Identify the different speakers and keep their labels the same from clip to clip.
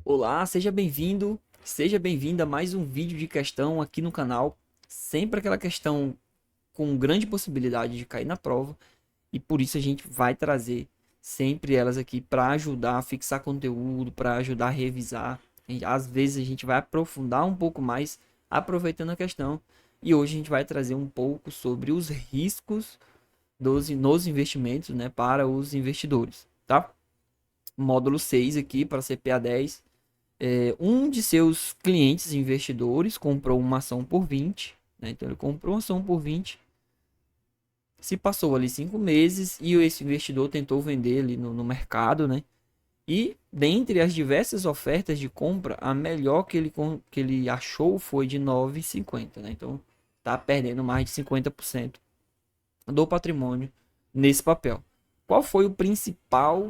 Speaker 1: Olá, seja bem-vindo, seja bem-vinda a mais um vídeo de questão aqui no canal. Sempre aquela questão com grande possibilidade de cair na prova e por isso a gente vai trazer sempre elas aqui para ajudar a fixar conteúdo, para ajudar a revisar. E às vezes a gente vai aprofundar um pouco mais aproveitando a questão e hoje a gente vai trazer um pouco sobre os riscos nos investimentos, né, para os investidores, tá? Módulo 6 aqui para CPA 10. Um de seus clientes investidores comprou uma ação por 20, né? Então ele comprou uma ação por 20. Se passou ali 5 meses e esse investidor tentou vender ali no mercado, né? E dentre as diversas ofertas de compra, a melhor que ele achou foi de 9,50, né? Então tá perdendo mais de 50% do patrimônio nesse papel. Qual foi o principal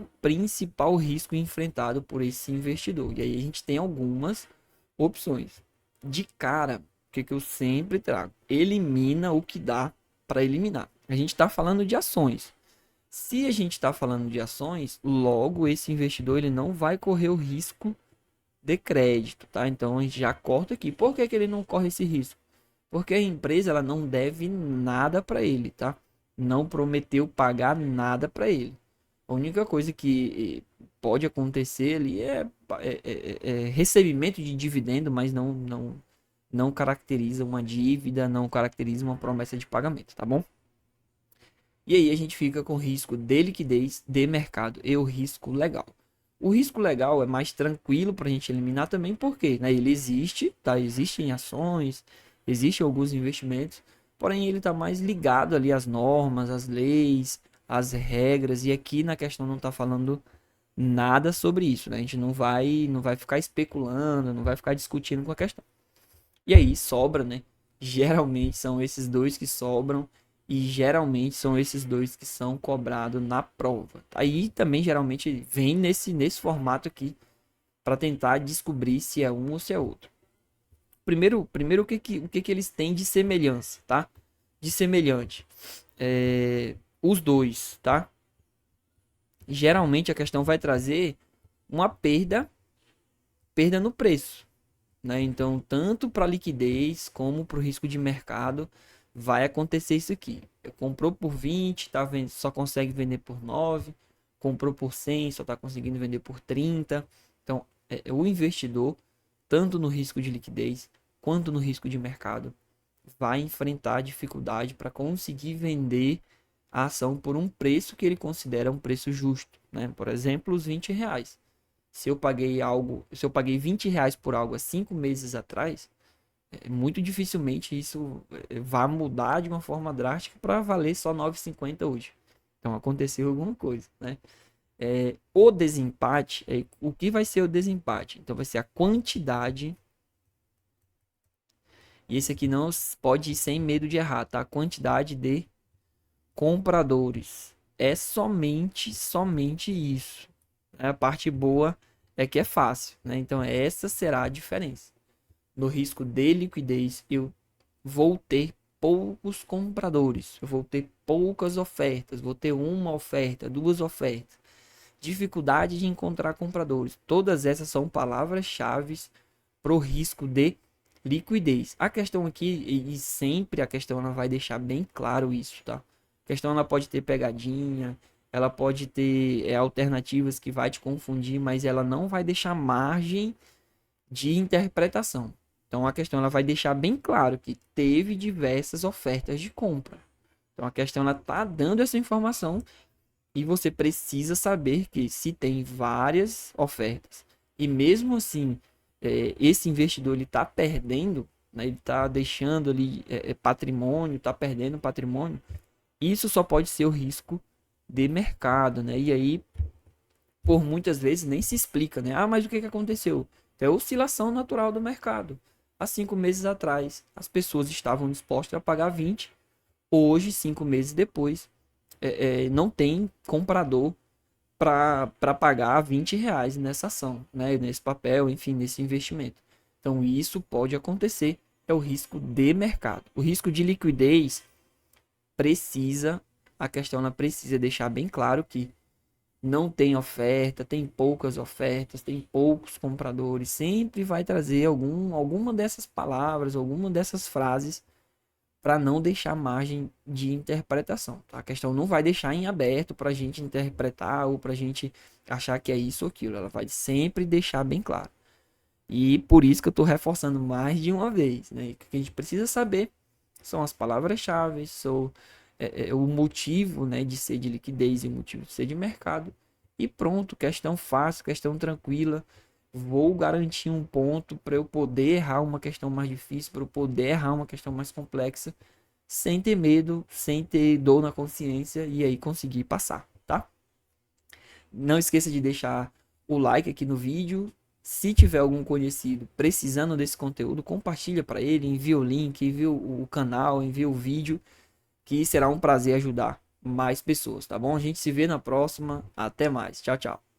Speaker 1: risco enfrentado por esse investidor? E aí a gente tem algumas opções. De cara, o que eu sempre trago? Elimina o que dá para eliminar. A gente está falando de ações. Se a gente está falando de ações, logo esse investidor ele não vai correr o risco de crédito, tá? Então a gente já corta aqui. Por que ele não corre esse risco? Porque a empresa ela não deve nada para ele, tá? Não prometeu pagar nada para ele. A única coisa que pode acontecer ali é recebimento de dividendo, mas não caracteriza uma dívida, não caracteriza uma promessa de pagamento, tá bom? E aí a gente fica com risco de liquidez de mercado e o risco legal. O risco legal é mais tranquilo para a gente eliminar também, porque né, ele existe, tá? Existem ações, existem alguns investimentos, porém ele está mais ligado ali às normas, às leis, às regras, e aqui na questão não está falando nada sobre isso, né? A gente não vai ficar especulando, não vai ficar discutindo com a questão. E aí sobra, né? Geralmente são esses dois que sobram e geralmente são esses dois que são cobrados na prova. Aí também geralmente vem nesse formato aqui para tentar descobrir se é um ou se é outro. Primeiro o que eles têm de semelhança, tá? De semelhante. Os dois, tá? Geralmente a questão vai trazer uma perda no preço, né? Então, tanto para liquidez como para o risco de mercado, vai acontecer isso aqui. Comprou por 20, tá vendo, só consegue vender por 9, comprou por 100, só está conseguindo vender por 30. Então, o investidor, tanto no risco de liquidez quanto no risco de mercado, vai enfrentar dificuldade para conseguir vender a ação por um preço que ele considera um preço justo, né? Por exemplo, os R$ 20. Se eu paguei R$ 20 por algo há 5 meses atrás, muito dificilmente isso vai mudar de uma forma drástica para valer só 9,50 hoje. Então aconteceu alguma coisa, né? O desempate, o que vai ser o desempate? Então vai ser a quantidade, e esse aqui não pode ir sem medo de errar, tá? A quantidade de compradores. É somente isso. A parte boa é que é fácil, né? Então essa será a diferença. No risco de liquidez, eu vou ter poucos compradores, eu vou ter poucas ofertas, vou ter uma oferta, duas ofertas. Dificuldade de encontrar compradores. Todas essas são palavras-chave para o risco de liquidez. A questão aqui, e sempre a questão ela vai deixar bem claro isso, tá? A questão ela pode ter pegadinha, ela pode ter alternativas que vai te confundir, mas ela não vai deixar margem de interpretação. Então a questão ela vai deixar bem claro que teve diversas ofertas de compra. Então a questão ela tá dando essa informação e você precisa saber que se tem várias ofertas e mesmo assim esse investidor ele está perdendo, né, ele está deixando ali patrimônio, está perdendo patrimônio, isso só pode ser o risco de mercado, né? E aí por muitas vezes nem se explica, né? Ah, mas o que que aconteceu? É a oscilação natural do mercado. Há 5 meses atrás, as pessoas estavam dispostas a pagar 20. Hoje, 5 meses depois, não tem comprador para pagar R$ 20 nessa ação, né? Nesse papel, enfim, nesse investimento. Então, isso pode acontecer. É o risco de mercado. O risco de liquidez precisa, a questão ela precisa deixar bem claro que não tem oferta, tem poucas ofertas, tem poucos compradores, sempre vai trazer alguma dessas palavras, alguma dessas frases para não deixar margem de interpretação. Tá? A questão não vai deixar em aberto para a gente interpretar ou para a gente achar que é isso ou aquilo. Ela vai sempre deixar bem claro. E por isso que eu estou reforçando mais de uma vez. Né? O que a gente precisa saber são as palavras-chave, o motivo, né, de ser de liquidez e o motivo de ser de mercado. E pronto, questão fácil, questão tranquila. Vou garantir um ponto para eu poder errar uma questão mais difícil, para eu poder errar uma questão mais complexa, sem ter medo, sem ter dor na consciência e aí conseguir passar, tá? Não esqueça de deixar o like aqui no vídeo. Se tiver algum conhecido precisando desse conteúdo, compartilha para ele, envia o link, envia o canal, envia o vídeo, que será um prazer ajudar mais pessoas, tá bom? A gente se vê na próxima. Até mais. Tchau, tchau.